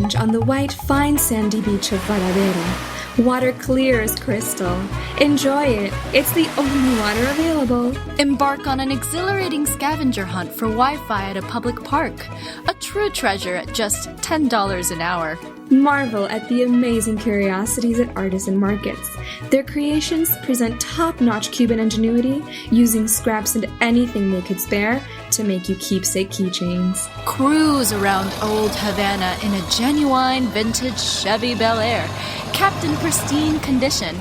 lounge on the white, fine sandy beach of Varadero. Water clear as crystal. Enjoy it. It's the only water available. Embark on an exhilarating scavenger hunt for Wi-Fi at a public park. A true treasure at just $10 an hour. Marvel at the amazing curiosities at artisan markets. Their creations present top-notch Cuban ingenuity, using scraps and anything they could spare to make you keepsake keychains. Cruise around Old Havana in a genuine vintage Chevy Bel Air, kept in pristine condition.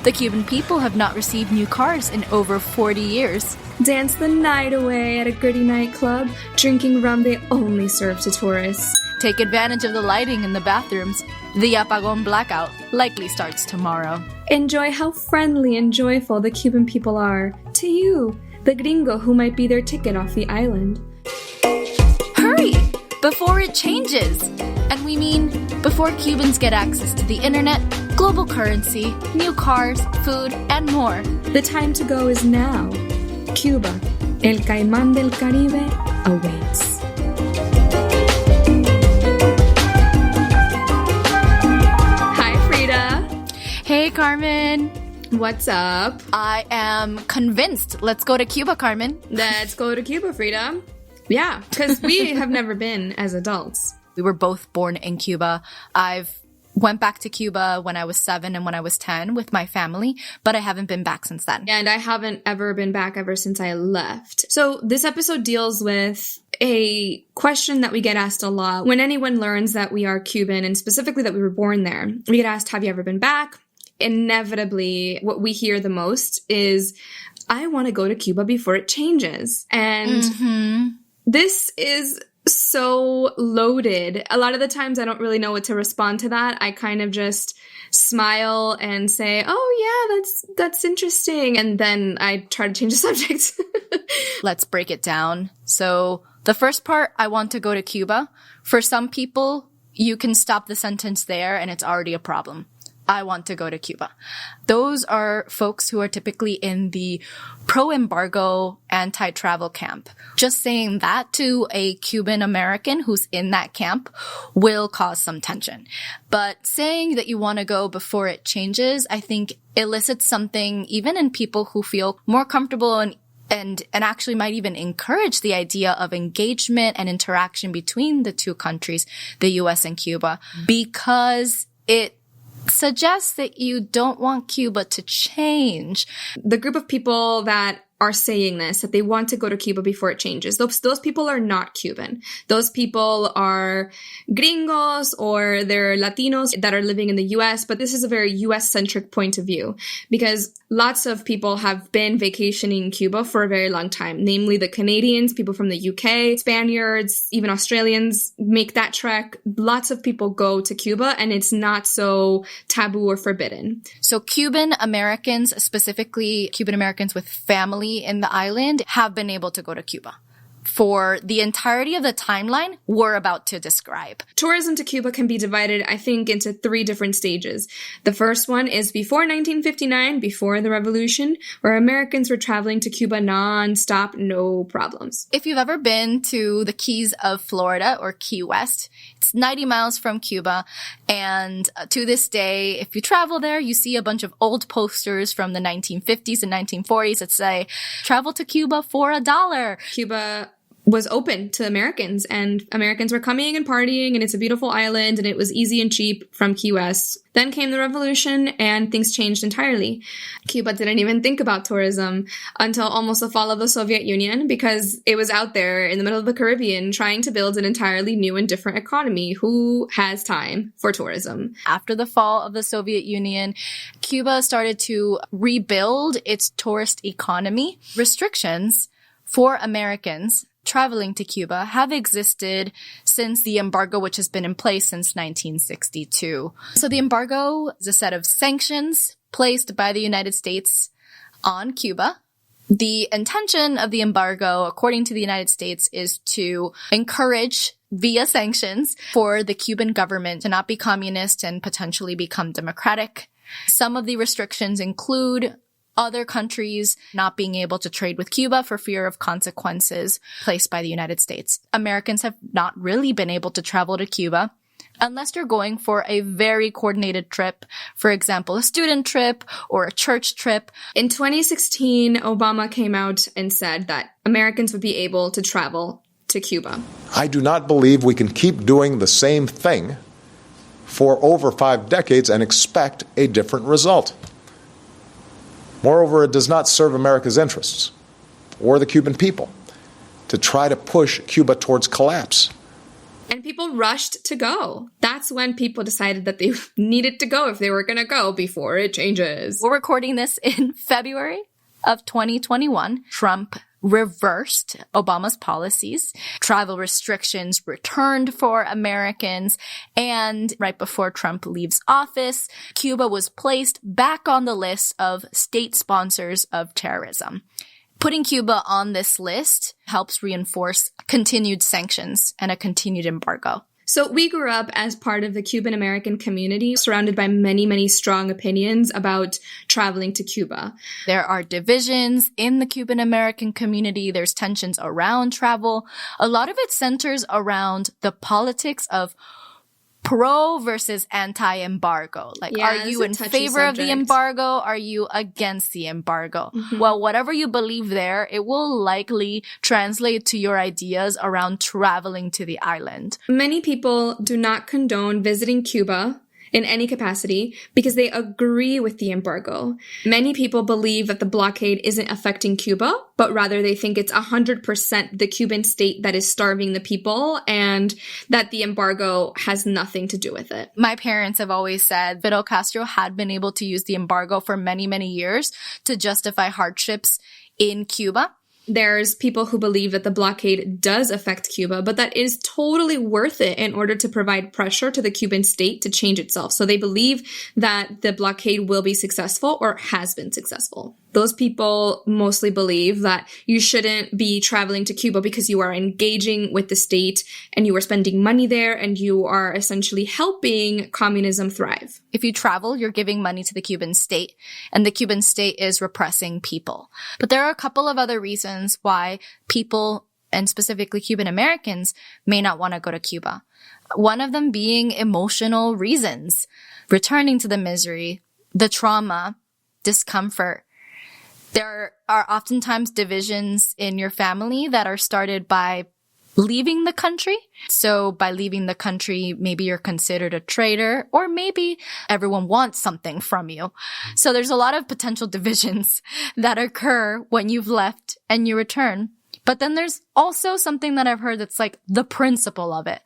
The Cuban people have not received new cars in over 40 years. Dance the night away at a gritty nightclub, drinking rum they only serve to tourists. Take advantage of the lighting in the bathrooms. The Apagón blackout likely starts tomorrow. Enjoy how friendly and joyful the Cuban people are to you, the gringo who might be their ticket off the island. Hurry! Before it changes! And we mean before Cubans get access to the internet, global currency, new cars, food, and more. The time to go is now. Cuba, el Caimán del Caribe, awaits. Hey, Carmen. What's up? I am convinced. Let's go to Cuba, Carmen. Let's go to Cuba, Fryda. Yeah, because we have never been as adults. We were both born in Cuba. I've went back to Cuba when I was 7 and when I was 10 with my family, but I haven't been back since then. And I haven't ever been back ever since I left. So this episode deals with a question that we get asked a lot when anyone learns that we are Cuban, and specifically that we were born there. We get asked, have you ever been back? Inevitably, what we hear the most is, I want to go to Cuba before it changes. And this is so loaded. A lot of the times I don't really know what to respond to that. I kind of just smile and say, oh yeah, that's interesting. And then I try to change the subject. Let's break it down. So the first part, I want to go to Cuba. For some people, you can stop the sentence there and it's already a problem. I want to go to Cuba. Those are folks who are typically in the pro-embargo, anti-travel camp. Just saying that to a Cuban American who's in that camp will cause some tension. But saying that you want to go before it changes, I think elicits something even in people who feel more comfortable and actually might even encourage the idea of engagement and interaction between the two countries, the US and Cuba, because it suggests that you don't want Cuba to change. The group of people that are saying this, that they want to go to Cuba before it changes, those people are not Cuban. Those people are gringos or they're Latinos that are living in the US, but this is a very US-centric point of view because lots of people have been vacationing in Cuba for a very long time, namely the Canadians, people from the UK, Spaniards, even Australians make that trek. Lots of people go to Cuba and it's not so taboo or forbidden. So Cuban Americans, specifically Cuban Americans with family in the island, have been able to go to Cuba for the entirety of the timeline we're about to describe. Tourism to Cuba can be divided, I think, into 3 different stages. The first one is before 1959, before the revolution, where Americans were traveling to Cuba non-stop, no problems. If you've ever been to the Keys of Florida or Key West, it's 90 miles from Cuba. And to this day, if you travel there, you see a bunch of old posters from the 1950s and 1940s that say, travel to Cuba for $1. Cuba was open to Americans and Americans were coming and partying and it's a beautiful island and it was easy and cheap from Key West. Then came the revolution and things changed entirely. Cuba didn't even think about tourism until almost the fall of the Soviet Union because it was out there in the middle of the Caribbean trying to build an entirely new and different economy. Who has time for tourism? After the fall of the Soviet Union, Cuba started to rebuild its tourist economy. Restrictions for Americans traveling to Cuba have existed since the embargo, which has been in place since 1962. So the embargo is a set of sanctions placed by the United States on Cuba. The intention of the embargo, according to the United States, is to encourage via sanctions for the Cuban government to not be communist and potentially become democratic. Some of the restrictions include other countries not being able to trade with Cuba for fear of consequences placed by the United States. Americans have not really been able to travel to Cuba unless you're going for a very coordinated trip, for example, a student trip or a church trip. In 2016, Obama came out and said that Americans would be able to travel to Cuba. I do not believe we can keep doing the same thing for over 5 decades and expect a different result. Moreover, it does not serve America's interests or the Cuban people to try to push Cuba towards collapse. And people rushed to go. That's when people decided that they needed to go if they were going to go before it changes. We're recording this in February of 2021. Trump reversed Obama's policies. Travel restrictions returned for Americans. And right before Trump leaves office, Cuba was placed back on the list of state sponsors of terrorism. Putting Cuba on this list helps reinforce continued sanctions and a continued embargo. So we grew up as part of the Cuban American community, surrounded by many, many strong opinions about traveling to Cuba. There are divisions in the Cuban American community. There's tensions around travel. A lot of it centers around the politics of pro versus anti-embargo. Like, Yeah, are you in touchy favor of the subject. embargo? Are you against the embargo? Well, whatever you believe there, it will likely translate to your ideas around traveling to the island. Many people do not condone visiting Cuba in any capacity because they agree with the embargo. Many people believe that the blockade isn't affecting Cuba, but rather they think it's 100% the Cuban state that is starving the people and that the embargo has nothing to do with it. My parents have always said Fidel Castro had been able to use the embargo for many, many years to justify hardships in Cuba. There's people who believe that the blockade does affect Cuba, but that is totally worth it in order to provide pressure to the Cuban state to change itself. So they believe that the blockade will be successful or has been successful. Those people mostly believe that you shouldn't be traveling to Cuba because you are engaging with the state and you are spending money there and you are essentially helping communism thrive. If you travel, you're giving money to the Cuban state, and the Cuban state is repressing people. But there are a couple of other reasons why people, and specifically Cuban Americans, may not want to go to Cuba. One of them being emotional reasons. Returning to the misery, the trauma, discomfort. There are oftentimes divisions in your family that are started by leaving the country. So by leaving the country, maybe you're considered a traitor, or maybe everyone wants something from you. So there's a lot of potential divisions that occur when you've left and you return. But then there's also something that I've heard that's like the principle of it.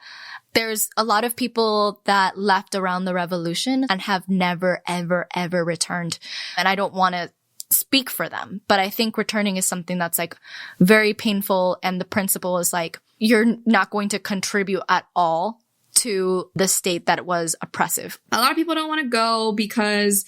There's a lot of people that left around the revolution and have never, ever, ever returned. And I don't want to speak for them, but I think returning is something that's like very painful. And the principle is like, you're not going to contribute at all to the state that was oppressive. A lot of people don't want to go because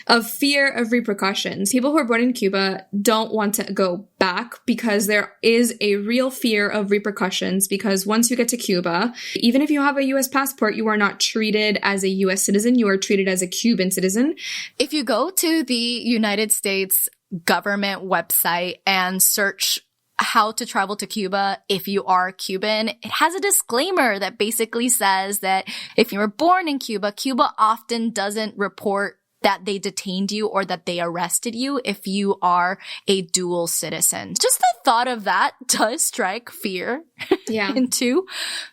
of fear of repercussions. People who are born in Cuba don't want to go back because there is a real fear of repercussions, because once you get to Cuba, even if you have a U.S. passport, you are not treated as a U.S. citizen. You are treated as a Cuban citizen. If you go to the United States government website and search how to travel to Cuba if you are Cuban, it has a disclaimer that basically says that if you were born in Cuba, Cuba often doesn't report that they detained you or that they arrested you if you are a dual citizen. Just the thought of that does strike fear into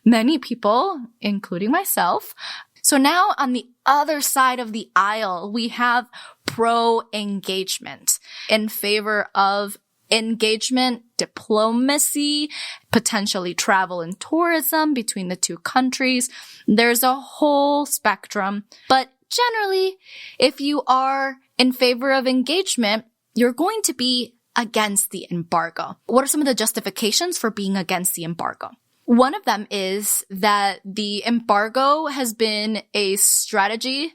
many people, including myself. So now on the other side of the aisle, we have pro-engagement in favor of engagement, diplomacy, potentially travel and tourism between the two countries. There's a whole spectrum. But generally, if you are in favor of engagement, you're going to be against the embargo. What are some of the justifications for being against the embargo? One of them is that the embargo has been a strategy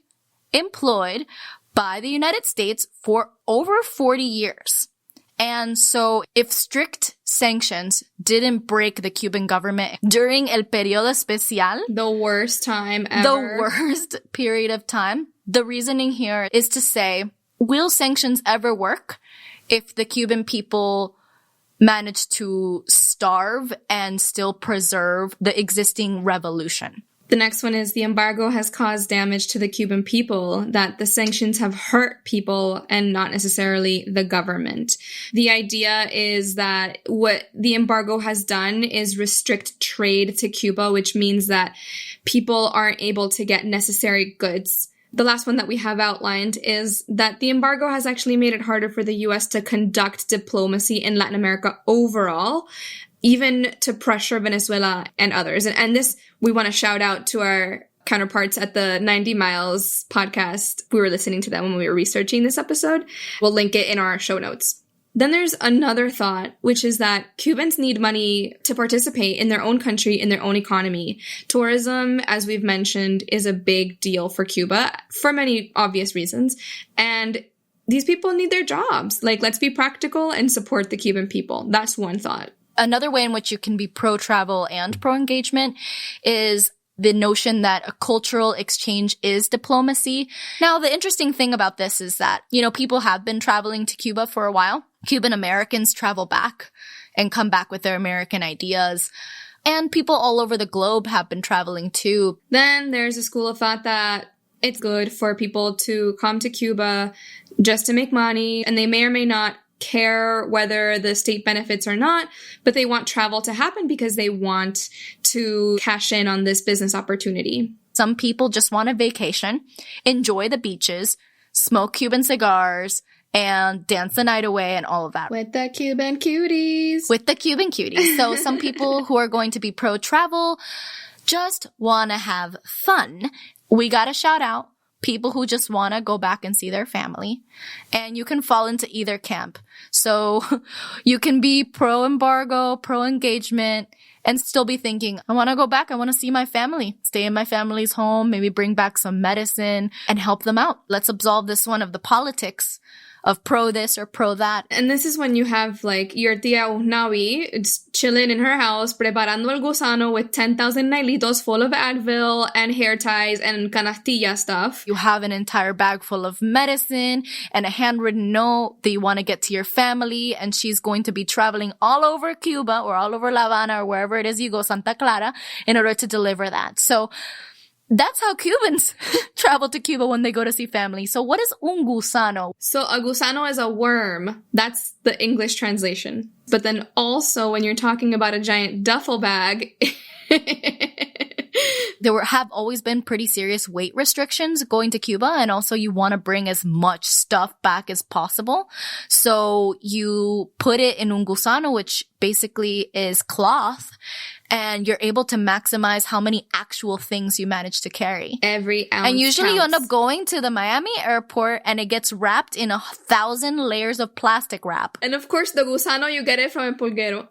employed by the United States for over 40 years. And so if strict sanctions didn't break the Cuban government during el periodo especial, the worst time ever, the worst period of time, the reasoning here is to say, will sanctions ever work if the Cuban people manage to starve and still preserve the existing revolution? The next one is the embargo has caused damage to the Cuban people, that the sanctions have hurt people and not necessarily the government. The idea is that what the embargo has done is restrict trade to Cuba, which means that people aren't able to get necessary goods. The last one that we have outlined is that the embargo has actually made it harder for the U.S. to conduct diplomacy in Latin America overall, even to pressure Venezuela and others. And this, we want to shout out to our counterparts at the 90 Miles podcast. We were listening to them when we were researching this episode. We'll link it in our show notes. Then there's another thought, which is that Cubans need money to participate in their own country, in their own economy. Tourism, as we've mentioned, is a big deal for Cuba for many obvious reasons. And these people need their jobs. Like, let's be practical and support the Cuban people. That's one thought. Another way in which you can be pro-travel and pro-engagement is the notion that a cultural exchange is diplomacy. Now, the interesting thing about this is that, people have been traveling to Cuba for a while. Cuban Americans travel back and come back with their American ideas. And people all over the globe have been traveling too. Then there's a school of thought that it's good for people to come to Cuba just to make money, and they may or may not care whether the state benefits or not, but they want travel to happen because they want to cash in on this business opportunity. Some people just want a vacation, enjoy the beaches, smoke Cuban cigars, and dance the night away and all of that. With the Cuban cuties. So some people who are going to be pro-travel just want to have fun. We got to shout out people who just want to go back and see their family. And you can fall into either camp. So you can be pro-embargo, pro-engagement, and still be thinking, I want to go back. I want to see my family, stay in my family's home, maybe bring back some medicine and help them out. Let's absolve this one of the politics of pro this or pro that. And this is when you have like your tia Unawi, it's chilling in her house, preparando el gusano with 10,000 nailitos full of Advil and hair ties and canastilla stuff. You have an entire bag full of medicine and a handwritten note that you want to get to your family, and she's going to be traveling all over Cuba or all over La Habana or wherever it is you go, Santa Clara, in order to deliver that. So that's how Cubans travel to Cuba when they go to see family. So what is un gusano? So a gusano is a worm. That's the English translation. But then also when you're talking about a giant duffel bag, there have always been pretty serious weight restrictions going to Cuba, and also you want to bring as much stuff back as possible. So you put it in un gusano, which basically is cloth, and you're able to maximize how many actual things you manage to carry. Every ounce And usually you end counts. up going to the Miami airport and it gets wrapped in 1,000 layers of plastic wrap. And of course, the gusano, you get it from el pulguero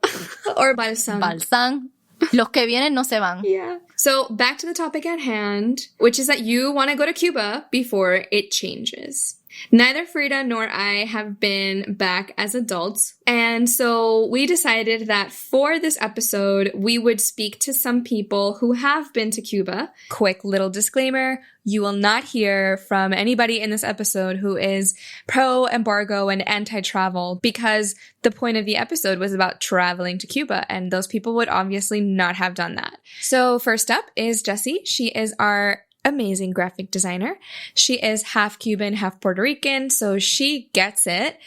or balsam. Balsam. Los que vienen no se van. Yeah. So back to the topic at hand, which is that you want to go to Cuba before it changes. Neither Fryda nor I have been back as adults, and so we decided that for this episode, we would speak to some people who have been to Cuba. Quick little disclaimer, you will not hear from anybody in this episode who is pro-embargo and anti-travel, because the point of the episode was about traveling to Cuba, and those people would obviously not have done that. So first up is Jessie. She is our amazing graphic designer. She is half Cuban, half Puerto Rican, so she gets it.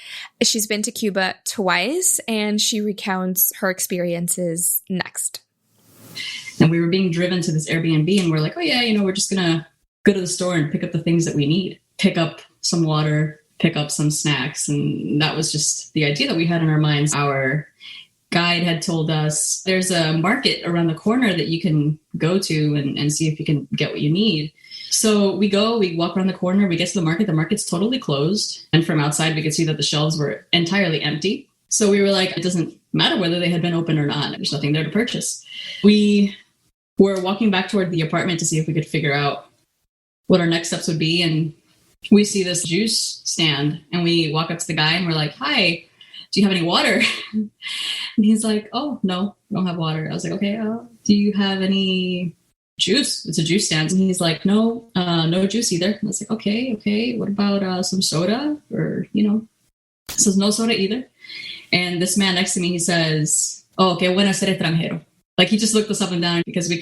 She's been to Cuba twice, and she recounts her experiences next. And we were being driven to this Airbnb, and we're like, oh yeah, we're just gonna go to the store and pick up the things that we need. Pick up some water, pick up some snacks, and that was just the idea that we had in our minds. Our guide had told us there's a market around the corner that you can go to and see if you can get what you need. So we walk around the corner, we get to the market. The market's totally closed. And from outside, we could see that the shelves were entirely empty. So we were like, it doesn't matter whether they had been open or not. There's nothing there to purchase. We were walking back toward the apartment to see if we could figure out what our next steps would be. And we see this juice stand, and we walk up to the guy and we're like, hi, do you have any water? And he's like, oh, no, I don't have water. I was like, okay, do you have any juice? It's a juice stand. And he's like, no, no juice either. And I was like, okay. What about some soda? Or, says no soda either. And this man next to me, he says, oh, que bueno ser extranjero. Like, he just looked us up and down because we